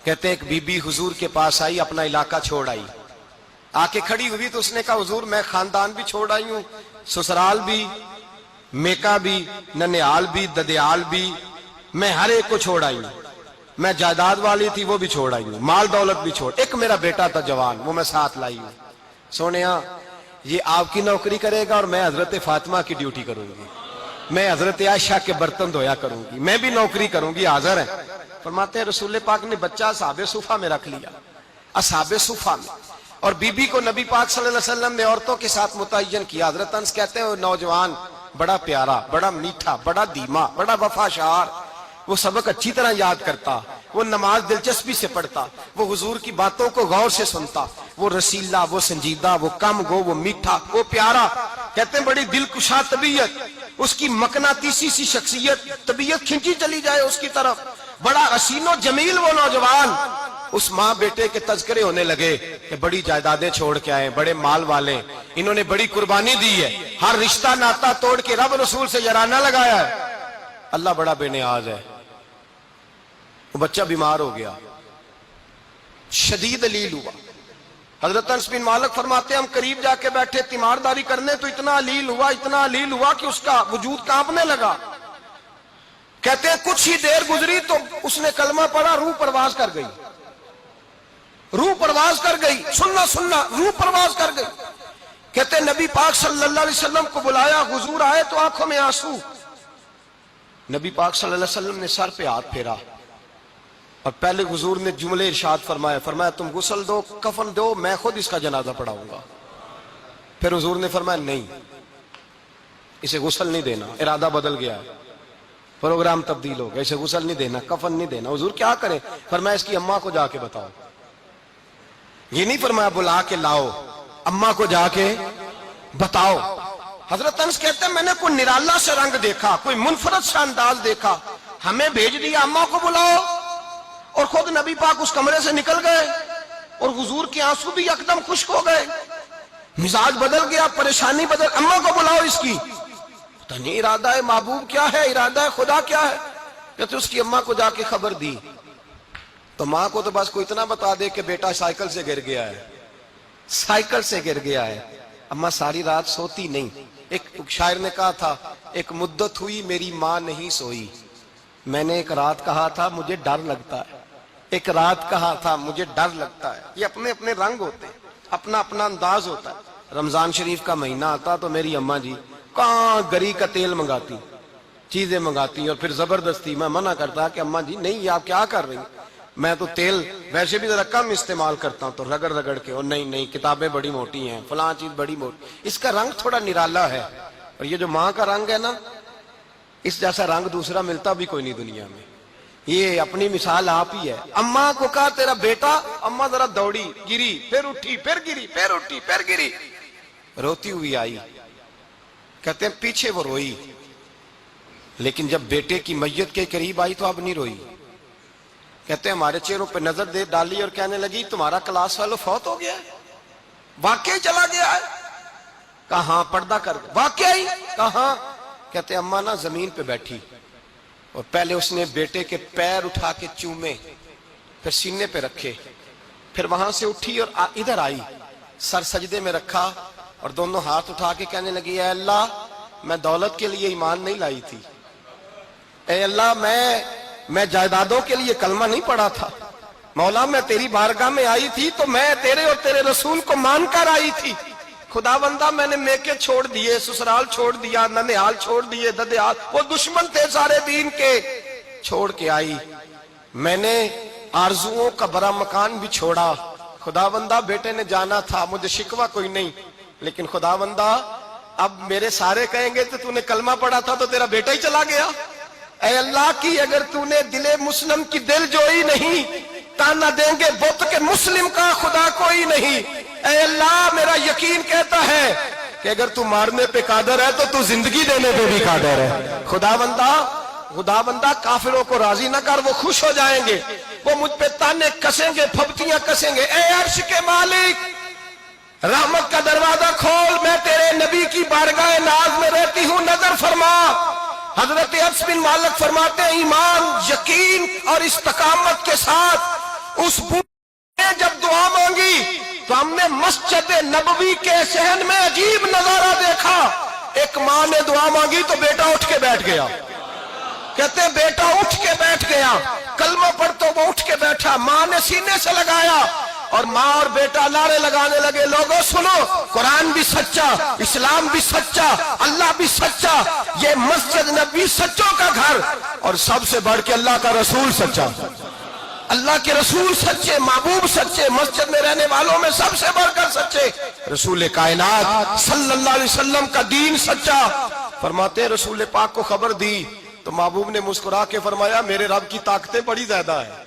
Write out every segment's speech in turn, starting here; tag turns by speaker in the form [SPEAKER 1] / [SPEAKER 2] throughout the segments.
[SPEAKER 1] کہتے ہیں ایک بی بی حضور کے پاس آئی، اپنا علاقہ چھوڑ آئی، آ کے کھڑی ہوئی تو اس نے کہا حضور میں خاندان بھی چھوڑ آئی ہوں، سسرال بھی، میکا بھی، ننیال بھی، ددیال بھی، میں ہر ایک کو چھوڑ آئی ہوں، میں جائیداد والی تھی وہ بھی چھوڑ آئی ہوں، مال دولت بھی چھوڑ، ایک میرا بیٹا تھا جوان وہ میں ساتھ لائی ہوں۔ سونیا یہ آپ کی نوکری کرے گا اور میں حضرت فاطمہ کی ڈیوٹی کروں گی، میں حضرت عائشہ کے برتن دھویا کروں گی، میں بھی نوکری کروں گی، حاضر ہے۔ فرماتے ہیں رسول پاک نے بچہ اصحاب صفہ میں رکھ لیا، اصحاب صفہ میں، اور بی بی کو نبی پاک صلی اللہ علیہ وسلم نے عورتوں کے ساتھ متعین کیا۔ حضرت انس کہتے ہیں وہ نوجوان بڑا پیارا، بڑا میٹھا، بڑا دھیما، بڑا وفاشار، وہ سبق اچھی طرح یاد کرتا، وہ نماز دلچسپی سے پڑھتا، وہ حضور کی باتوں کو غور سے سنتا، وہ رسیلا، وہ سنجیدہ، وہ کم گو، وہ میٹھا، وہ پیارا۔ کہتے ہیں بڑی دلکشا طبیعت، اس کی مقناطیسی سی شخصیت، طبیعت کھنچی چلی جائے اس کی طرف، بڑا حسین و جمیل وہ نوجوان۔ اس ماں بیٹے کے تذکرے ہونے لگے کہ بڑی جائیدادیں چھوڑ کے آئے، بڑے مال والے، انہوں نے بڑی قربانی دی ہے، ہر رشتہ ناتا توڑ کے رب رسول سے یارانہ لگایا ہے، اللہ بڑا بے نیاز ہے۔ وہ بچہ بیمار ہو گیا، شدید علیل ہوا۔ حضرت انس بن مالک فرماتے ہیں ہم قریب جا کے بیٹھے تیمارداری کرنے تو اتنا علیل ہوا کہ اس کا وجود کانپنے لگا۔ کہتے ہیں کچھ ہی دیر گزری تو اس نے کلمہ پڑھا، روح پرواز کر گئی، روح پرواز کر گئی، سننا روح پرواز کر گئی۔ کہتے ہیں نبی پاک صلی اللہ علیہ وسلم کو بلایا، حضور آئے تو آنکھوں میں آنسو۔ نبی پاک صلی اللہ علیہ وسلم نے سر پہ ہاتھ پھیرا اور پہلے حضور نے جملے ارشاد فرمایا تم غسل دو، کفن دو، میں خود اس کا جنازہ پڑھاؤں گا۔ پھر حضور نے فرمایا نہیں، اسے غسل نہیں دینا، ارادہ بدل گیا ہے، پروگرام تبدیل ہو گیا، اسے غسل نہیں دینا، کفن نہیں دینا۔ حضور کیا کرے؟ فرمایا اس کی اماں کو جا کے بتاؤ۔ یہ نہیں فرمایا بلا کے لاؤ، اماں کو جا کے بتاؤ۔ حضرت انس کہتے ہیں میں نے کوئی نرالا سے رنگ دیکھا، کوئی منفرد سا انداز دیکھا، ہمیں بھیج دیا اماں کو بلاؤ، اور خود نبی پاک اس کمرے سے نکل گئے، اور حضور کے آنسو بھی یکدم خشک ہو گئے، مزاج بدل گیا، پریشانی بدل، اماں کو بلاؤ اس کی۔ پتہ نہیں ارادہ ہے محبوب کیا ہے، ارادہ ہے خدا کیا ہے۔ کہتے اس کی اماں کو جا کے خبر دی تو ماں کو تو بس کوئی اتنا بتا دے کہ بیٹا سائیکل سے گر گیا ہے، سائیکل سے گر گیا ہے۔ اماں ساری رات سوتی نہیں۔ ایک شاعر نے کہا تھا ایک مدت ہوئی میری ماں نہیں سوئی، میں نے ایک رات کہا تھا مجھے ڈر لگتا ہے، ایک رات کہا تھا مجھے ڈر لگتا ہے۔ یہ اپنے اپنے رنگ ہوتے ہیں، اپنا اپنا انداز ہوتا ہے۔ رمضان شریف کا مہینہ آتا تو میری اماں جی کہاں گری کا تیل منگاتی، چیزیں منگاتی، اور پھر زبردستی میں منع کرتا کہ اماں جی نہیں، یہ آپ کیا کر رہی ہیں، میں تو تیل ویسے بھی ذرا کم استعمال کرتا ہوں، تو رگڑ رگڑ کے، اور نہیں کتابیں بڑی موٹی ہیں، فلاں چیز بڑی موٹی، اس کا رنگ تھوڑا نرالا ہے۔ اور یہ جو ماں کا رنگ ہے نا، اس جیسا رنگ دوسرا ملتا بھی کوئی نہیں دنیا میں۔ یہ اپنی مثال آپ ہی ہے۔ اماں کو کہا تیرا بیٹا، اماں ذرا دوڑی، گری، پھر اٹھی، پھر گری، پھر اٹھی، پھر گری، روتی ہوئی آئی۔ کہتے ہیں پیچھے وہ روئی، لیکن جب بیٹے کی میت کے قریب آئی تو اب نہیں روئی۔ کہتے ہیں ہمارے چہروں پہ نظر دے ڈالی اور کہنے لگی تمہارا کلاس فیلو فوت ہو گیا ہے، واقعی چلا گیا ہے؟ کہاں پردہ کر واقعی کہاں؟ کہتے ہیں اماں نا زمین پہ بیٹھی اور پہلے اس نے بیٹے کے پیر اٹھا کے چومے، پھر سینے پہ رکھے، پھر وہاں سے اٹھی اور ادھر آئی، سر سجدے میں رکھا اور دونوں ہاتھ اٹھا کے کہنے لگی اے اللہ میں دولت کے لیے ایمان نہیں لائی تھی، اے اللہ میں جائیدادوں کے لیے کلمہ نہیں پڑھا تھا، مولا میں تیری بارگاہ میں آئی تھی تو میں تیرے اور تیرے رسول کو مان کر آئی تھی، خدا بندہ میں نے میکے چھوڑ دیے، سسرال چھوڑ دیا، ننیال چھوڑ دیے، ددیال، وہ دشمن تھے سارے دین کے، چھوڑ کے آئی، میں نے آرزوؤں کا بڑا مکان بھی چھوڑا، خدا بندہ بیٹے نے جانا تھا، مجھے شکوہ کوئی نہیں، لیکن خدا بندہ اب میرے سارے کہیں گے تو نے کلمہ پڑھا تھا تو تیرا بیٹا ہی چلا گیا، اے اللہ کی اگر تو نے دل مسلم کی دل جوئی نہیں، تانا دیں گے بت کے مسلم کا خدا کوئی نہیں، اے اللہ میرا یقین کہتا ہے کہ اگر تو مارنے پہ قادر ہے تو زندگی دینے پہ بھی قادر ہے، خدا بندہ کافروں کو راضی نہ کر، وہ خوش ہو جائیں گے، وہ مجھ پہ تانے کسیں گے، پھپتیاں کسیں گے، اے عرش کے مالک رحمت کا دروازہ کھول، میں تیرے نبی کی بارگاہ ناز میں رہتی ہوں، نظر فرما۔ حضرت انس بن مالک فرماتے ہیں ایمان، یقین اور استقامت کے ساتھ اس بوڑھے نے جب دعا مانگی تو ہم نے مسجد نبوی کے صحن میں عجیب نظارہ دیکھا. ایک ماں نے دعا مانگی تو بیٹا اٹھ کے بیٹھ گیا. کہتے بیٹا اٹھ کے بیٹھ گیا. کلمہ پڑھ تو وہ اٹھ کے بیٹھا. ماں نے سینے سے لگایا اور ماں اور بیٹا نعرے لگانے لگے, لوگوں سنو, قرآن بھی سچا, اسلام بھی سچا, اللہ بھی سچا, یہ مسجد نبوی سچوں کا گھر, اور سب سے بڑھ کے اللہ کا رسول سچا. اللہ کے رسول سچے, محبوب سچے, مسجد میں رہنے والوں میں سب سے بڑھ کر سچے, رسول کائنات صلی اللہ علیہ وسلم کا دین سچا. فرماتے رسول پاک کو خبر دی تو محبوب نے مسکرا کے فرمایا میرے رب کی طاقتیں بڑی زیادہ ہیں.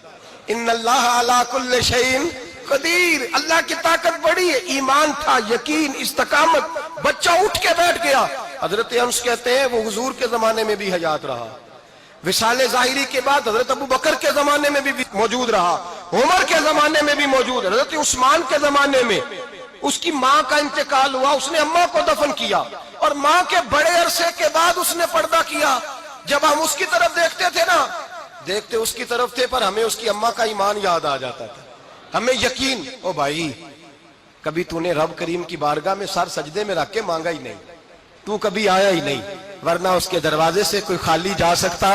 [SPEAKER 1] ان اللہ علی کل شیء قدیر, اللہ کی طاقت بڑی ہے. ایمان تھا, یقین, استقامت. بچہ اٹھ کے بیٹھ گیا. حضرت انس کہتے ہیں وہ حضور کے زمانے میں بھی حیات رہا, وصال ظاہری کے بعد حضرت ابو بکر کے زمانے میں بھی موجود رہا, عمر کے زمانے میں بھی موجود, حضرت عثمان کے زمانے میں. اس کی ماں کا انتقال ہوا, اس نے اماں کو دفن کیا, اور ماں کے بڑے عرصے کے بعد اس نے پردہ کیا. جب ہم اس کی طرف دیکھتے تھے نا, دیکھتے اس کی طرف تھے, پر ہمیں اس کی اماں کا ایمان یاد آ جاتا تھا, ہمیں یقین. او بھائی, کبھی تو نے رب کریم کی بارگاہ میں سر سجدے میں رکھ کے مانگا ہی نہیں, تو کبھی آیا ہی نہیں, ورنہ اس کے دروازے سے کوئی خالی جا سکتا,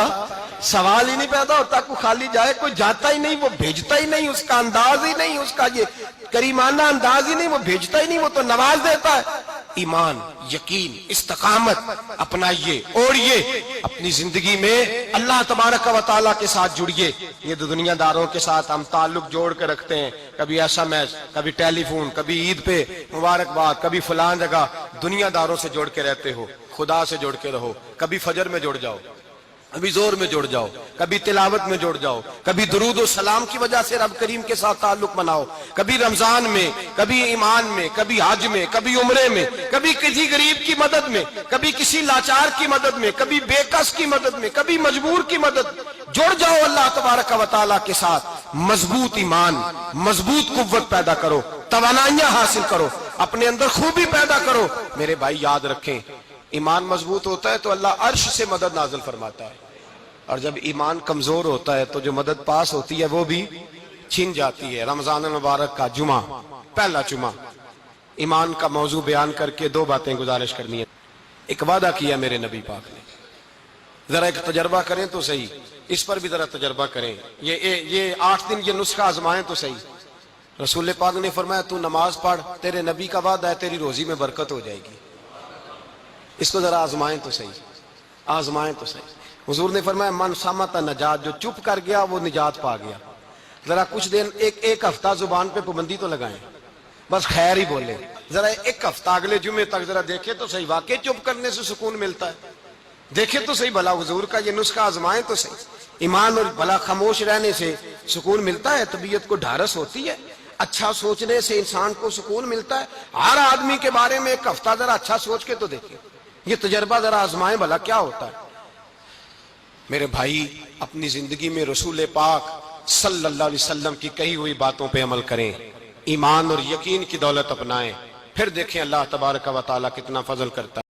[SPEAKER 1] سوال ہی نہیں پیدا ہوتا. کوئی خالی جائے, کوئی جاتا ہی نہیں, وہ بھیجتا ہی نہیں, اس کا انداز ہی نہیں, اس کا یہ کریمانہ انداز ہی نہیں, وہ بھیجتا ہی نہیں, وہ تو نواز دیتا ہے. ایمان, یقین, استقامت اپنائیے, اور یہ اپنی زندگی میں اللہ تبارک و تعالیٰ کے ساتھ جڑیے. یہ دنیا داروں کے ساتھ ہم تعلق جوڑ کے رکھتے ہیں, کبھی SMS, کبھی ٹیلی فون, کبھی عید پہ مبارکباد, کبھی فلان جگہ. دنیا داروں سے جوڑ کے رہتے ہو, خدا سے جوڑ کے رہو. کبھی فجر میں جڑ جاؤ, کبھی زور میں جڑ جاؤ, کبھی تلاوت میں جڑ جاؤ, کبھی درود و سلام کی وجہ سے رب کریم کے ساتھ تعلق بناؤ, کبھی رمضان میں, کبھی ایمان میں, کبھی حج میں, کبھی عمرے میں, کبھی کسی غریب کی مدد میں, کبھی کسی لاچار کی مدد میں, کبھی بے کس کی مدد میں, کبھی مجبور کی مدد. جڑ جاؤ اللہ تبارک و تعالیٰ کے ساتھ. مضبوط ایمان, مضبوط قوت پیدا کرو, توانائیاں حاصل کرو, اپنے اندر خوبی پیدا کرو. میرے بھائی یاد رکھیں, ایمان مضبوط ہوتا ہے تو اللہ عرش سے مدد نازل فرماتا ہے, اور جب ایمان کمزور ہوتا ہے تو جو مدد پاس ہوتی ہے وہ بھی چھن جاتی ہے. رمضان المبارک کا جمعہ, پہلا جمعہ, ایمان کا موضوع بیان کر کے دو باتیں گزارش کرنی ہے. ایک وعدہ کیا میرے نبی پاک نے, ذرا ایک تجربہ کریں تو صحیح, اس پر بھی ذرا تجربہ کریں. یہ 8 دن یہ نسخہ آزمائیں تو صحیح. رسول پاک نے فرمایا تو نماز پڑھ, تیرے نبی کا وعدہ ہے تیری روزی میں برکت ہو جائے گی. اس کو ذرا آزمائیں تو صحیح, آزمائیں تو صحیح. حضور نے فرمایا من صامت نجات, جو چپ کر گیا وہ نجات پا گیا. ذرا کچھ دن, ایک ہفتہ زبان پہ پابندی تو لگائیں, بس خیر ہی بولیں. ذرا ایک ہفتہ اگلے جمعے تک ذرا دیکھیں تو صحیح, واقعی چپ کرنے سے سکون ملتا ہے. دیکھیں تو صحیح بھلا حضور کا یہ نسخہ آزمائیں تو صحیح. ایمان اور بھلا خاموش رہنے سے سکون ملتا ہے, طبیعت کو ڈھارس ہوتی ہے, اچھا سوچنے سے انسان کو سکون ملتا ہے. ہر آدمی کے بارے میں ایک ہفتہ ذرا اچھا سوچ کے تو دیکھیں, یہ تجربہ ذرا آزمائیں بھلا کیا ہوتا ہے. میرے بھائی, اپنی زندگی میں رسول پاک صلی اللہ علیہ وسلم کی کہی ہوئی باتوں پہ عمل کریں, ایمان اور یقین کی دولت اپنائیں, پھر دیکھیں اللہ تبارک و تعالیٰ کتنا فضل کرتا ہے.